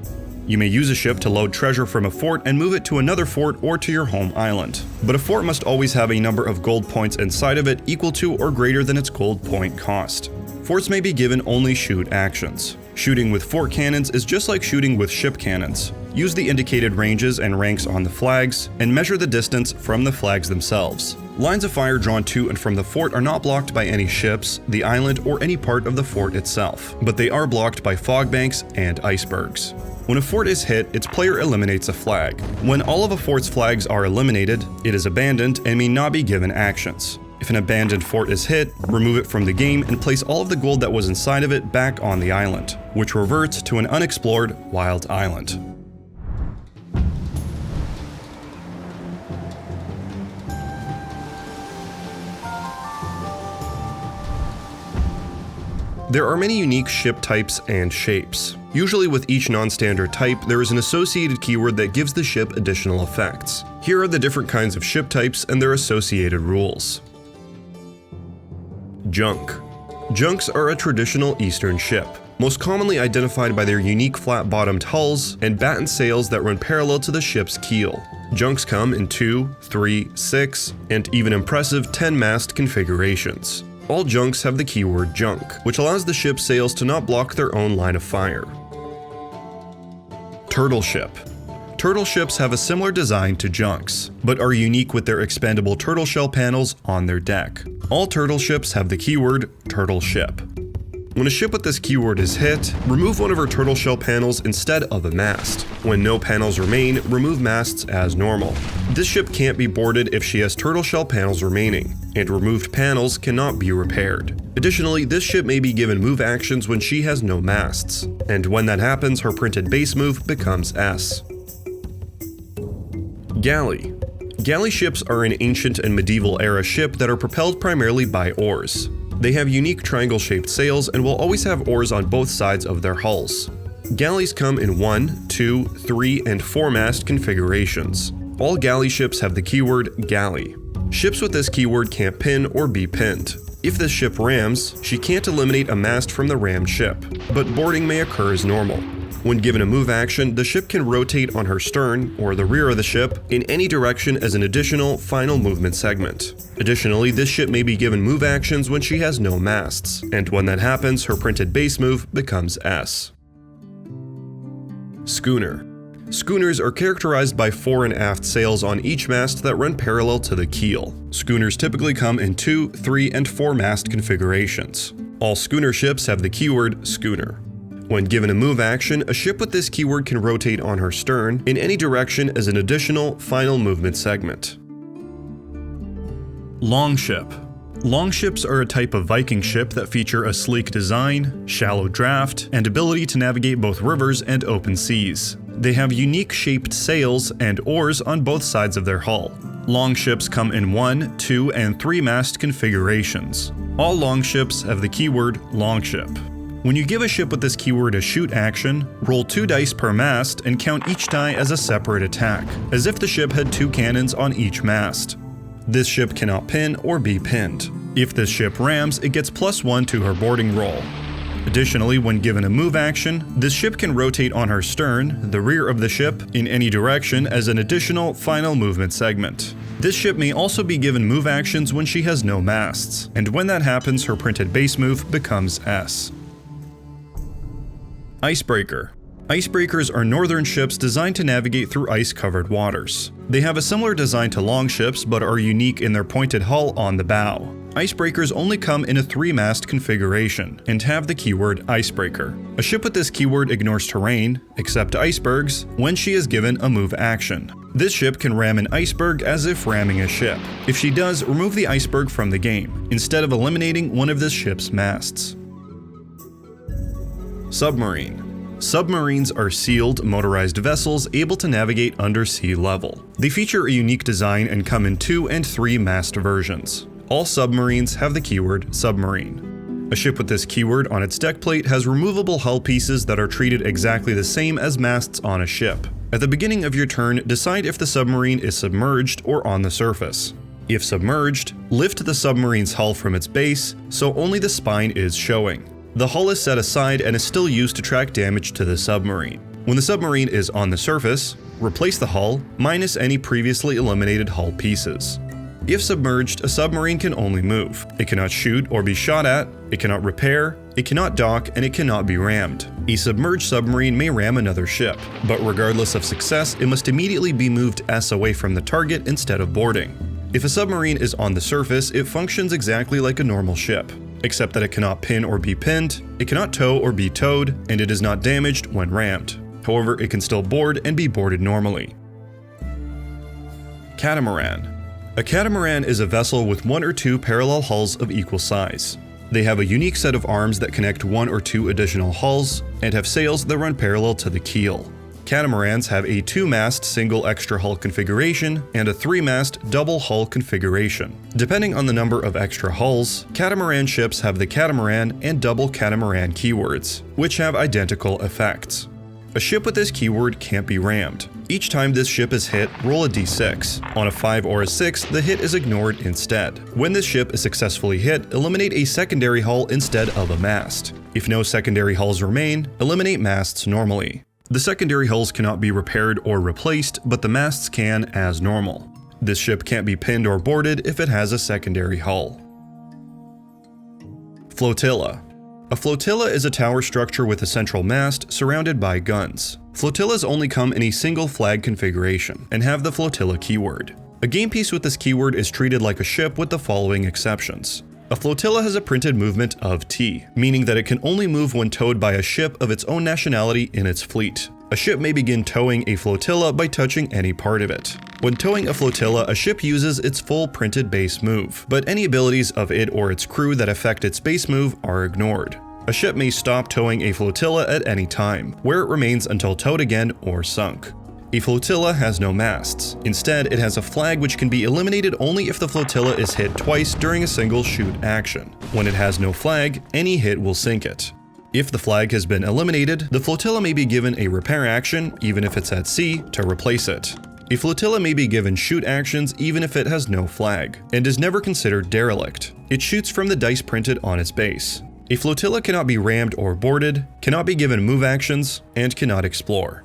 You may use a ship to load treasure from a fort and move it to another fort or to your home island. But a fort must always have a number of gold points inside of it equal to or greater than its gold point cost. Forts may be given only shoot actions. Shooting with fort cannons is just like shooting with ship cannons. Use the indicated ranges and ranks on the flags, and measure the distance from the flags themselves. Lines of fire drawn to and from the fort are not blocked by any ships, the island, or any part of the fort itself, but they are blocked by fog banks and icebergs. When a fort is hit, its player eliminates a flag. When all of a fort's flags are eliminated, it is abandoned and may not be given actions. If an abandoned fort is hit, remove it from the game and place all of the gold that was inside of it back on the island, which reverts to an unexplored wild island. There are many unique ship types and shapes. Usually with each non-standard type, there is an associated keyword that gives the ship additional effects. Here are the different kinds of ship types and their associated rules. Junk. Junks are a traditional Eastern ship, most commonly identified by their unique flat-bottomed hulls and battened sails that run parallel to the ship's keel. Junks come in 2, 3, 6, and even impressive 10-mast configurations. All junks have the keyword junk, which allows the ship's sails to not block their own line of fire. Turtle ship. Turtle ships have a similar design to junks, but are unique with their expandable turtle shell panels on their deck. All turtle ships have the keyword turtle ship. When a ship with this keyword is hit, remove one of her turtle shell panels instead of a mast. When no panels remain, remove masts as normal. This ship can't be boarded if she has turtle shell panels remaining, and removed panels cannot be repaired. Additionally, this ship may be given move actions when she has no masts, and when that happens, her printed base move becomes S. Galley. Galley ships are an ancient and medieval era ship that are propelled primarily by oars. They have unique triangle-shaped sails and will always have oars on both sides of their hulls. Galleys come in 1, 2, 3, and 4-mast configurations. All galley ships have the keyword galley. Ships with this keyword can't pin or be pinned. If this ship rams, she can't eliminate a mast from the rammed ship, but boarding may occur as normal. When given a move action, the ship can rotate on her stern, or the rear of the ship, in any direction as an additional final movement segment. Additionally, this ship may be given move actions when she has no masts, and when that happens, her printed base move becomes S. Schooner. Schooners are characterized by fore and aft sails on each mast that run parallel to the keel. Schooners typically come in 2, 3, and 4-mast configurations. All schooner ships have the keyword schooner. When given a move action, a ship with this keyword can rotate on her stern in any direction as an additional final movement segment. Longship. Longships are a type of Viking ship that feature a sleek design, shallow draft, and ability to navigate both rivers and open seas. They have unique shaped sails and oars on both sides of their hull. Longships come in 1, 2, and 3-mast configurations. All longships have the keyword longship. When you give a ship with this keyword a shoot action, roll 2 dice per mast and count each die as a separate attack, as if the ship had 2 cannons on each mast. This ship cannot pin or be pinned. If this ship rams, it gets +1 to her boarding roll. Additionally, when given a move action, this ship can rotate on her stern, the rear of the ship, in any direction as an additional final movement segment. This ship may also be given move actions when she has no masts, and when that happens, her printed base move becomes S. Icebreaker. Icebreakers are northern ships designed to navigate through ice-covered waters. They have a similar design to longships, but are unique in their pointed hull on the bow. Icebreakers only come in a 3-mast configuration, and have the keyword icebreaker. A ship with this keyword ignores terrain, except icebergs, when she is given a move action. This ship can ram an iceberg as if ramming a ship. If she does, remove the iceberg from the game, instead of eliminating one of this ship's masts. Submarine. Submarines are sealed, motorized vessels able to navigate under sea level. They feature a unique design and come in 2 and 3-mast versions. All submarines have the keyword submarine. A ship with this keyword on its deck plate has removable hull pieces that are treated exactly the same as masts on a ship. At the beginning of your turn, decide if the submarine is submerged or on the surface. If submerged, lift the submarine's hull from its base, so only the spine is showing. The hull is set aside and is still used to track damage to the submarine. When the submarine is on the surface, replace the hull, minus any previously eliminated hull pieces. If submerged, a submarine can only move. It cannot shoot or be shot at, it cannot repair, it cannot dock, and it cannot be rammed. A submerged submarine may ram another ship, but regardless of success, it must immediately be moved S away from the target instead of boarding. If a submarine is on the surface, it functions exactly like a normal ship, except that it cannot pin or be pinned, it cannot tow or be towed, and it is not damaged when rammed. However, it can still board and be boarded normally. Catamaran. A catamaran is a vessel with 1 or 2 parallel hulls of equal size. They have a unique set of arms that connect 1 or 2 additional hulls and have sails that run parallel to the keel. Catamarans have a 2-mast single extra hull configuration and a 3-mast double hull configuration. Depending on the number of extra hulls, catamaran ships have the catamaran and double catamaran keywords, which have identical effects. A ship with this keyword can't be rammed. Each time this ship is hit, roll a d6. On a 5 or a 6, the hit is ignored instead. When this ship is successfully hit, eliminate a secondary hull instead of a mast. If no secondary hulls remain, eliminate masts normally. The secondary hulls cannot be repaired or replaced, but the masts can as normal. This ship can't be pinned or boarded if it has a secondary hull. Flotilla. A flotilla is a tower structure with a central mast surrounded by guns. Flotillas only come in a single flag configuration and have the flotilla keyword. A game piece with this keyword is treated like a ship with the following exceptions. A flotilla has a printed movement of T, meaning that it can only move when towed by a ship of its own nationality in its fleet. A ship may begin towing a flotilla by touching any part of it. When towing a flotilla, a ship uses its full printed base move, but any abilities of it or its crew that affect its base move are ignored. A ship may stop towing a flotilla at any time, where it remains until towed again or sunk. A flotilla has no masts. Instead, it has a flag which can be eliminated only if the flotilla is hit twice during a single shoot action. When it has no flag, any hit will sink it. If the flag has been eliminated, the flotilla may be given a repair action, even if it's at sea, to replace it. A flotilla may be given shoot actions even if it has no flag, and is never considered derelict. It shoots from the dice printed on its base. A flotilla cannot be rammed or boarded, cannot be given move actions, and cannot explore.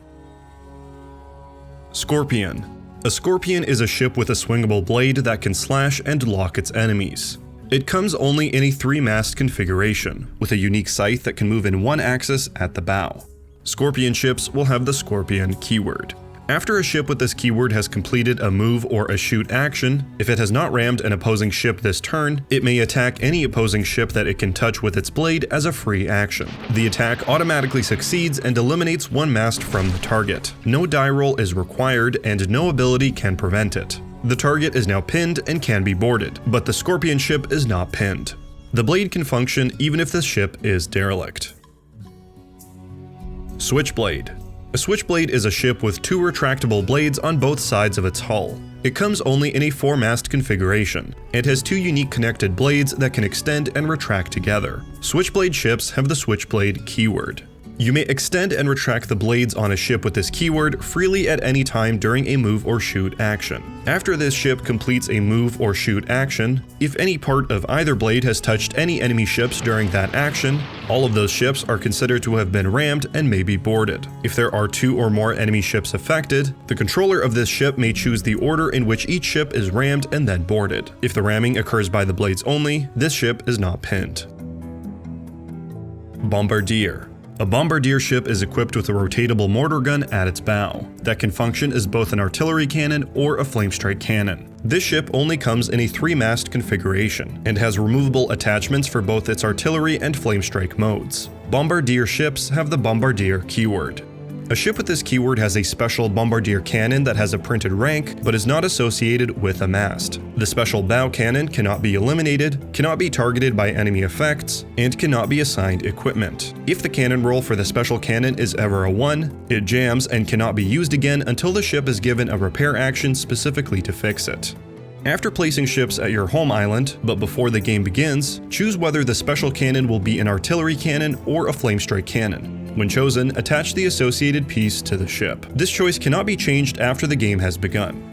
Scorpion. A scorpion is a ship with a swingable blade that can slash and lock its enemies. It comes only in a 3-mast configuration, with a unique scythe that can move in one axis at the bow. Scorpion ships will have the Scorpion keyword. After a ship with this keyword has completed a move or a shoot action, if it has not rammed an opposing ship this turn, it may attack any opposing ship that it can touch with its blade as a free action. The attack automatically succeeds and eliminates 1 mast from the target. No die roll is required and no ability can prevent it. The target is now pinned and can be boarded, but the Scorpion ship is not pinned. The blade can function even if the ship is derelict. Switchblade. A switchblade is a ship with 2 retractable blades on both sides of its hull. It comes only in a 4-mast configuration. It has 2 unique connected blades that can extend and retract together. Switchblade ships have the Switchblade keyword. You may extend and retract the blades on a ship with this keyword freely at any time during a move or shoot action. After this ship completes a move or shoot action, if any part of either blade has touched any enemy ships during that action, all of those ships are considered to have been rammed and may be boarded. If there are 2 or more enemy ships affected, the controller of this ship may choose the order in which each ship is rammed and then boarded. If the ramming occurs by the blades only, this ship is not pinned. Bombardier. A bombardier ship is equipped with a rotatable mortar gun at its bow that can function as both an artillery cannon or a flamestrike cannon. This ship only comes in a 3-mast configuration and has removable attachments for both its artillery and flamestrike modes. Bombardier ships have the Bombardier keyword. A ship with this keyword has a special bombardier cannon that has a printed rank, but is not associated with a mast. The special bow cannon cannot be eliminated, cannot be targeted by enemy effects, and cannot be assigned equipment. If the cannon roll for the special cannon is ever a 1, it jams and cannot be used again until the ship is given a repair action specifically to fix it. After placing ships at your home island, but before the game begins, choose whether the special cannon will be an artillery cannon or a flamestrike cannon. When chosen, attach the associated piece to the ship. This choice cannot be changed after the game has begun.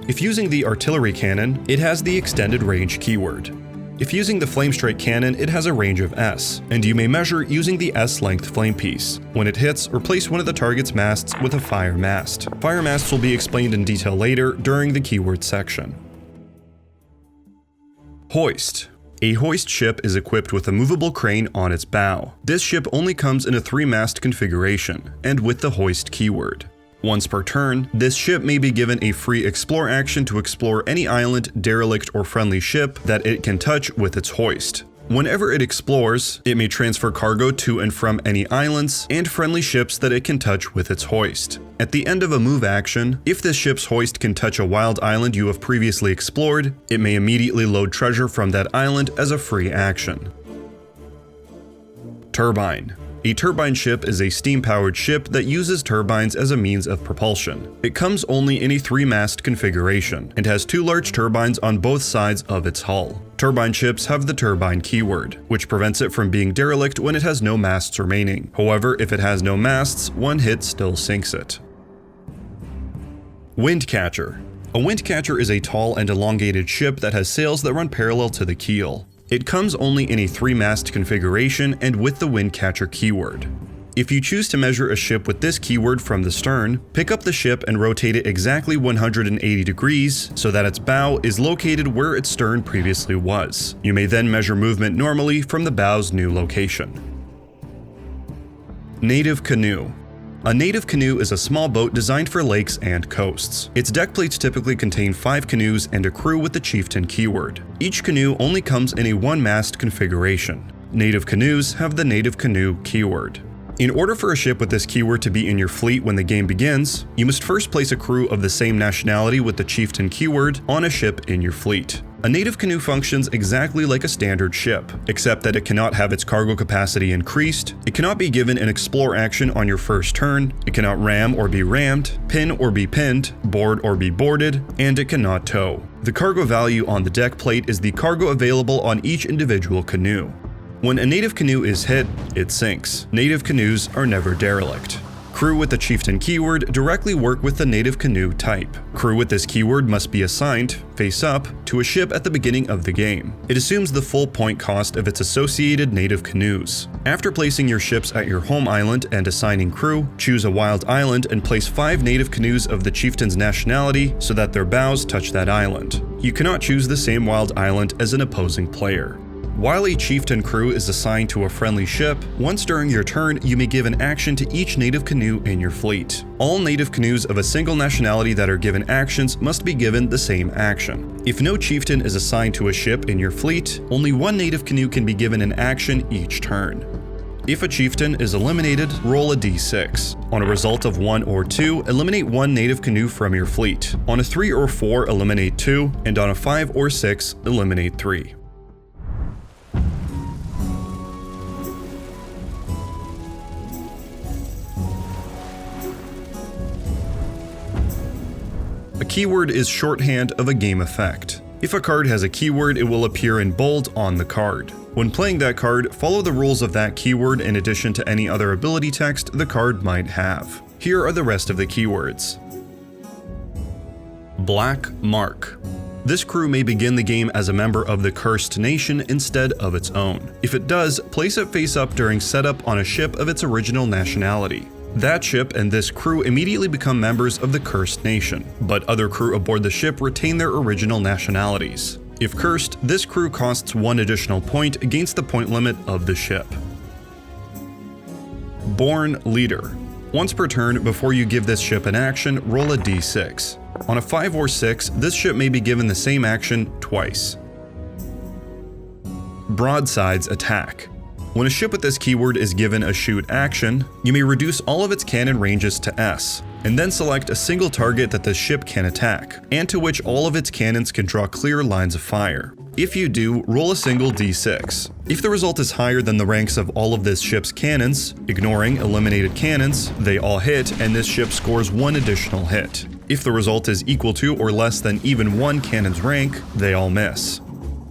If using the artillery cannon, it has the extended range keyword. If using the flamestrike cannon, it has a range of S, and you may measure using the S-length flame piece. When it hits, replace one of the target's masts with a fire mast. Fire masts will be explained in detail later during the keyword section. Hoist. A hoist ship is equipped with a movable crane on its bow. This ship only comes in a 3-mast configuration, and with the hoist keyword. Once per turn, this ship may be given a free explore action to explore any island, derelict, or friendly ship that it can touch with its hoist. Whenever it explores, it may transfer cargo to and from any islands and friendly ships that it can touch with its hoist. At the end of a move action, if this ship's hoist can touch a wild island you have previously explored, it may immediately load treasure from that island as a free action. Turbine. A turbine ship is a steam-powered ship that uses turbines as a means of propulsion. It comes only in a 3-mast configuration, and has 2 large turbines on both sides of its hull. Turbine ships have the turbine keyword, which prevents it from being derelict when it has no masts remaining. However, if it has no masts, one hit still sinks it. Windcatcher. A windcatcher is a tall and elongated ship that has sails that run parallel to the keel. It comes only in a 3-mast configuration and with the Windcatcher keyword. If you choose to measure a ship with this keyword from the stern, pick up the ship and rotate it exactly 180 degrees so that its bow is located where its stern previously was. You may then measure movement normally from the bow's new location. Native canoe. A native canoe is a small boat designed for lakes and coasts. Its deck plates typically contain 5 canoes and a crew with the chieftain keyword. Each canoe only comes in a 1-mast configuration. Native canoes have the native canoe keyword. In order for a ship with this keyword to be in your fleet when the game begins, you must first place a crew of the same nationality with the chieftain keyword on a ship in your fleet. A native canoe functions exactly like a standard ship, except that it cannot have its cargo capacity increased, it cannot be given an explore action on your first turn, it cannot ram or be rammed, pin or be pinned, board or be boarded, and it cannot tow. The cargo value on the deck plate is the cargo available on each individual canoe. When a native canoe is hit, it sinks. Native canoes are never derelict. Crew with the chieftain keyword directly work with the native canoe type. Crew with this keyword must be assigned, face up, to a ship at the beginning of the game. It assumes the full point cost of its associated native canoes. After placing your ships at your home island and assigning crew, choose a wild island and place 5 native canoes of the chieftain's nationality so that their bows touch that island. You cannot choose the same wild island as an opposing player. While a chieftain crew is assigned to a friendly ship, once during your turn you may give an action to each native canoe in your fleet. All native canoes of a single nationality that are given actions must be given the same action. If no chieftain is assigned to a ship in your fleet, only 1 native canoe can be given an action each turn. If a chieftain is eliminated, roll a d6. On a result of 1 or 2, eliminate 1 native canoe from your fleet. On a 3 or 4, eliminate 2, and on a 5 or 6, eliminate 3. A keyword is shorthand of a game effect. If a card has a keyword, it will appear in bold on the card. When playing that card, follow the rules of that keyword in addition to any other ability text the card might have. Here are the rest of the keywords. Black Mark. This crew may begin the game as a member of the Cursed Nation instead of its own. If it does, place it face up during setup on a ship of its original nationality. That ship and this crew immediately become members of the Cursed Nation, but other crew aboard the ship retain their original nationalities. If cursed, this crew costs 1 additional point against the point limit of the ship. Born Leader. Once per turn, before you give this ship an action, roll a d6. On a 5 or 6, this ship may be given the same action twice. Broadsides Attack. When a ship with this keyword is given a shoot action, you may reduce all of its cannon ranges to S, and then select a single target that the ship can attack, and to which all of its cannons can draw clear lines of fire. If you do, roll a single d6. If the result is higher than the ranks of all of this ship's cannons, ignoring eliminated cannons, they all hit and this ship scores 1 additional hit. If the result is equal to or less than even 1 cannon's rank, they all miss.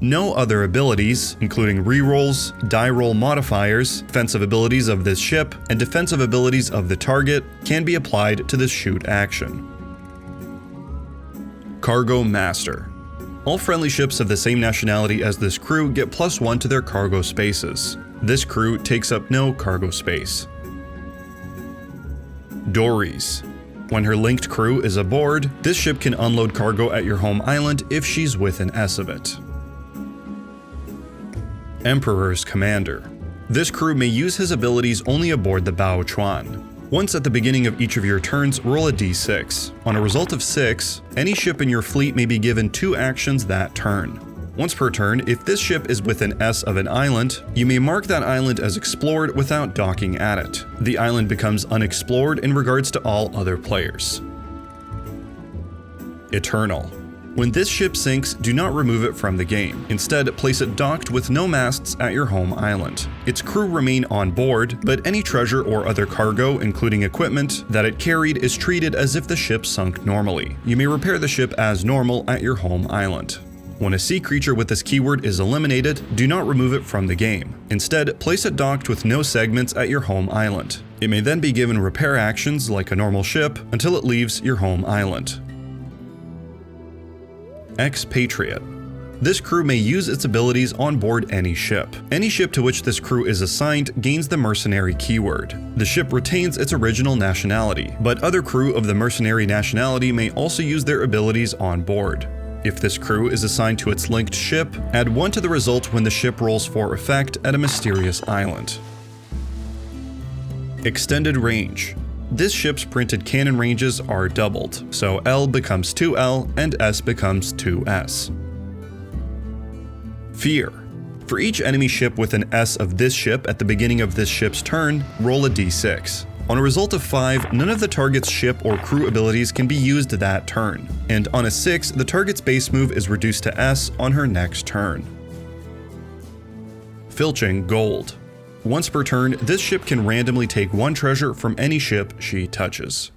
No other abilities, including rerolls, die roll modifiers, offensive abilities of this ship, and defensive abilities of the target, can be applied to this shoot action. Cargo Master. All friendly ships of the same nationality as this crew get +1 to their cargo spaces. This crew takes up no cargo space. Dories. When her linked crew is aboard, this ship can unload cargo at your home island if she's within S of it. Emperor's Commander. This crew may use his abilities only aboard the Bao Chuan. Once at the beginning of each of your turns, roll a d6. On a result of 6, any ship in your fleet may be given 2 actions that turn. Once per turn, if this ship is within S of an island, you may mark that island as explored without docking at it. The island becomes unexplored in regards to all other players. Eternal. When this ship sinks, do not remove it from the game. Instead, place it docked with no masts at your home island. Its crew remain on board, but any treasure or other cargo, including equipment, that it carried is treated as if the ship sunk normally. You may repair the ship as normal at your home island. When a sea creature with this keyword is eliminated, do not remove it from the game. Instead, place it docked with no segments at your home island. It may then be given repair actions like a normal ship until it leaves your home island. Expatriate. This crew may use its abilities on board any ship. Any ship to which this crew is assigned gains the mercenary keyword. The ship retains its original nationality, but other crew of the mercenary nationality may also use their abilities on board. If this crew is assigned to its linked ship, add 1 to the result when the ship rolls for effect at a mysterious island. Extended range. This ship's printed cannon ranges are doubled, so L becomes 2L and S becomes 2S. Fear. For each enemy ship with an S of this ship at the beginning of this ship's turn, roll a d6. On a result of 5, none of the target's ship or crew abilities can be used that turn, and on a 6, the target's base move is reduced to S on her next turn. Filching gold. Once per turn, this ship can randomly take 1 treasure from any ship she touches.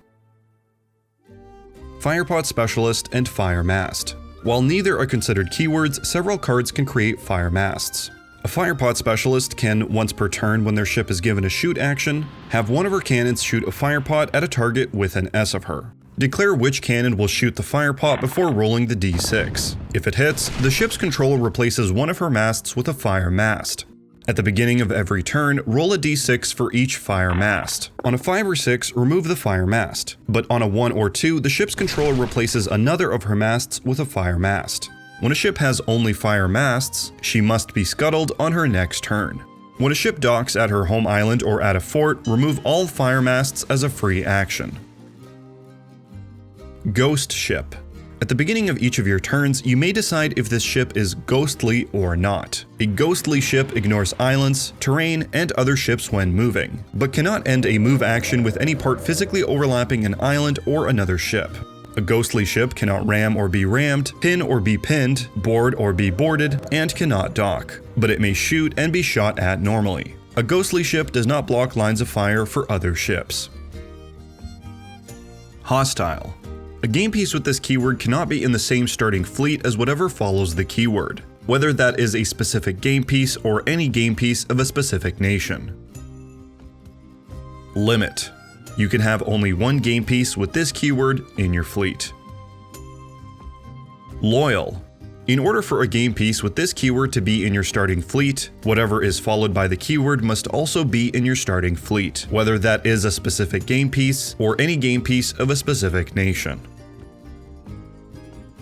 Firepot Specialist and Fire Mast. While neither are considered keywords, several cards can create fire masts. A Firepot Specialist can, once per turn when their ship is given a shoot action, have one of her cannons shoot a firepot at a target with an S of her. Declare which cannon will shoot the firepot before rolling the d6. If it hits, the ship's controller replaces one of her masts with a fire mast. At the beginning of every turn, roll a d6 for each fire mast. On a 5 or 6, remove the fire mast, but on a 1 or 2, the ship's controller replaces another of her masts with a fire mast. When a ship has only fire masts, she must be scuttled on her next turn. When a ship docks at her home island or at a fort, remove all fire masts as a free action. Ghost Ship. At the beginning of each of your turns, you may decide if this ship is ghostly or not. A ghostly ship ignores islands, terrain, and other ships when moving, but cannot end a move action with any part physically overlapping an island or another ship. A ghostly ship cannot ram or be rammed, pin or be pinned, board or be boarded, and cannot dock, but it may shoot and be shot at normally. A ghostly ship does not block lines of fire for other ships. Hostile. A game piece with this keyword cannot be in the same starting fleet as whatever follows the keyword, whether that is a specific game piece or any game piece of a specific nation. Limit. You can have only one game piece with this keyword in your fleet. Loyal. In order for a game piece with this keyword to be in your starting fleet, whatever is followed by the keyword must also be in your starting fleet, whether that is a specific game piece or any game piece of a specific nation.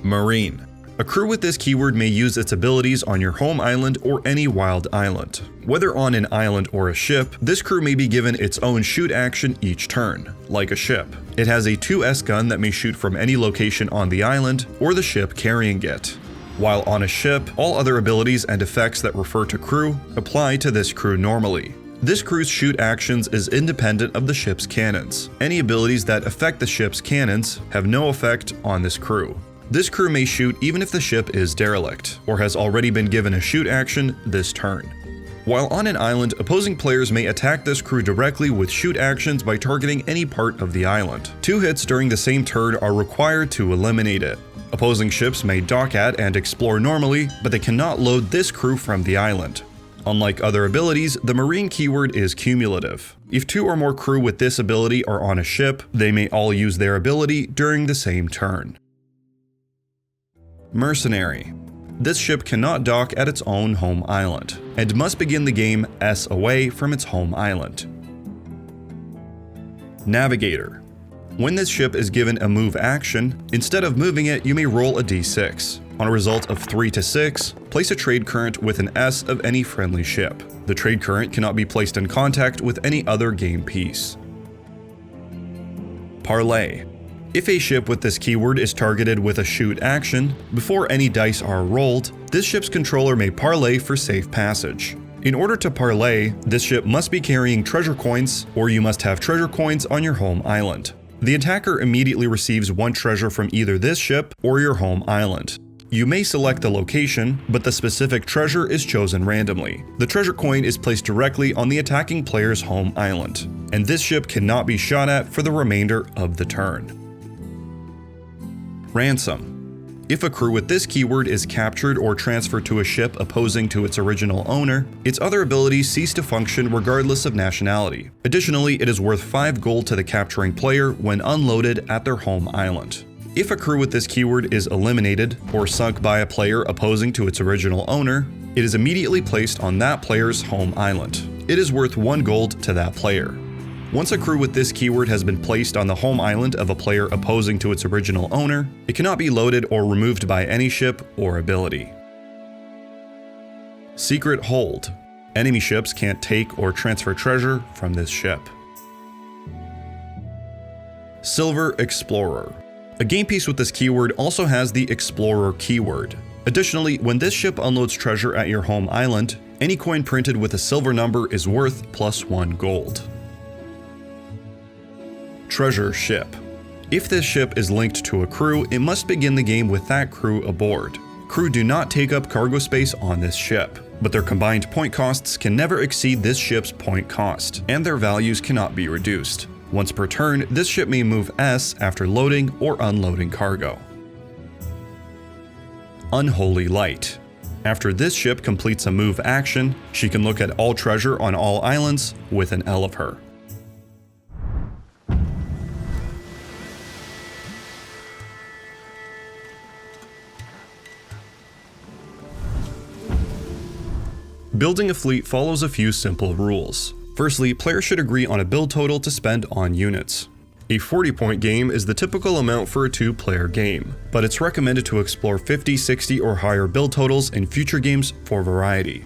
Marine. A crew with this keyword may use its abilities on your home island or any wild island. Whether on an island or a ship, this crew may be given its own shoot action each turn, like a ship. It has a 2S gun that may shoot from any location on the island or the ship carrying it. While on a ship, all other abilities and effects that refer to crew apply to this crew normally. This crew's shoot actions is independent of the ship's cannons. Any abilities that affect the ship's cannons have no effect on this crew. This crew may shoot even if the ship is derelict, or has already been given a shoot action this turn. While on an island, opposing players may attack this crew directly with shoot actions by targeting any part of the island. 2 hits during the same turn are required to eliminate it. Opposing ships may dock at and explore normally, but they cannot load this crew from the island. Unlike other abilities, the Marine keyword is cumulative. If 2 or more crew with this ability are on a ship, they may all use their ability during the same turn. Mercenary. This ship cannot dock at its own home island, and must begin the game S away from its home island. Navigator. When this ship is given a move action, instead of moving it, you may roll a d6. On a result of 3 to 6, place a trade current with an S of any friendly ship. The trade current cannot be placed in contact with any other game piece. Parlay. If a ship with this keyword is targeted with a shoot action, before any dice are rolled, this ship's controller may parlay for safe passage. In order to parlay, this ship must be carrying treasure coins, or you must have treasure coins on your home island. The attacker immediately receives 1 treasure from either this ship or your home island. You may select the location, but the specific treasure is chosen randomly. The treasure coin is placed directly on the attacking player's home island, and this ship cannot be shot at for the remainder of the turn. Ransom. If a crew with this keyword is captured or transferred to a ship opposing to its original owner, its other abilities cease to function regardless of nationality. Additionally, it is worth 5 gold to the capturing player when unloaded at their home island. If a crew with this keyword is eliminated or sunk by a player opposing to its original owner, it is immediately placed on that player's home island. It is worth 1 gold to that player. Once a crew with this keyword has been placed on the home island of a player opposing to its original owner, it cannot be loaded or removed by any ship or ability. Secret Hold. Enemy ships can't take or transfer treasure from this ship. Silver Explorer. A game piece with this keyword also has the Explorer keyword. Additionally, when this ship unloads treasure at your home island, any coin printed with a silver number is worth +1 gold. Treasure Ship. If this ship is linked to a crew, it must begin the game with that crew aboard. Crew do not take up cargo space on this ship, but their combined point costs can never exceed this ship's point cost, and their values cannot be reduced. Once per turn, this ship may move S after loading or unloading cargo. Unholy Light. After this ship completes a move action, she can look at all treasure on all islands with an L of her. Building a fleet follows a few simple rules. Firstly, players should agree on a build total to spend on units. A 40-point game is the typical amount for a 2-player game, but it's recommended to explore 50, 60, or higher build totals in future games for variety.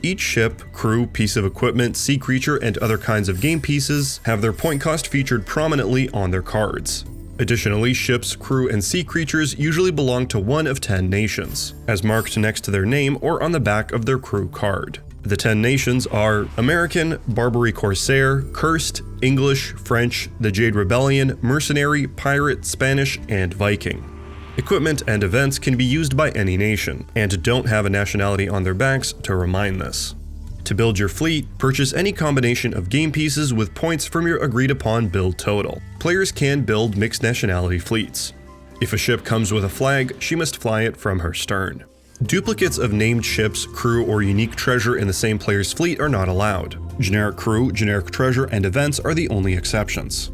Each ship, crew, piece of equipment, sea creature, and other kinds of game pieces have their point cost featured prominently on their cards. Additionally, ships, crew, and sea creatures usually belong to one of 10 nations, as marked next to their name or on the back of their crew card. The 10 nations are American, Barbary Corsair, Cursed, English, French, the Jade Rebellion, Mercenary, Pirate, Spanish, and Viking. Equipment and events can be used by any nation, and don't have a nationality on their backs to remind this. To build your fleet, purchase any combination of game pieces with points from your agreed upon build total. Players can build mixed nationality fleets. If a ship comes with a flag, she must fly it from her stern. Duplicates of named ships, crew, or unique treasure in the same player's fleet are not allowed. Generic crew, generic treasure, and events are the only exceptions.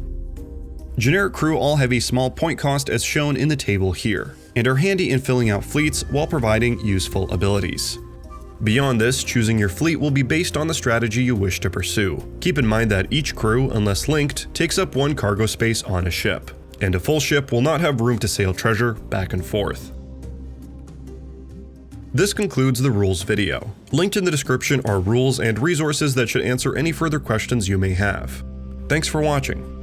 Generic crew all have a small point cost as shown in the table here, and are handy in filling out fleets while providing useful abilities. Beyond this, choosing your fleet will be based on the strategy you wish to pursue. Keep in mind that each crew, unless linked, takes up 1 cargo space on a ship, and a full ship will not have room to sail treasure back and forth. This concludes the rules video. Linked in the description are rules and resources that should answer any further questions you may have. Thanks for watching.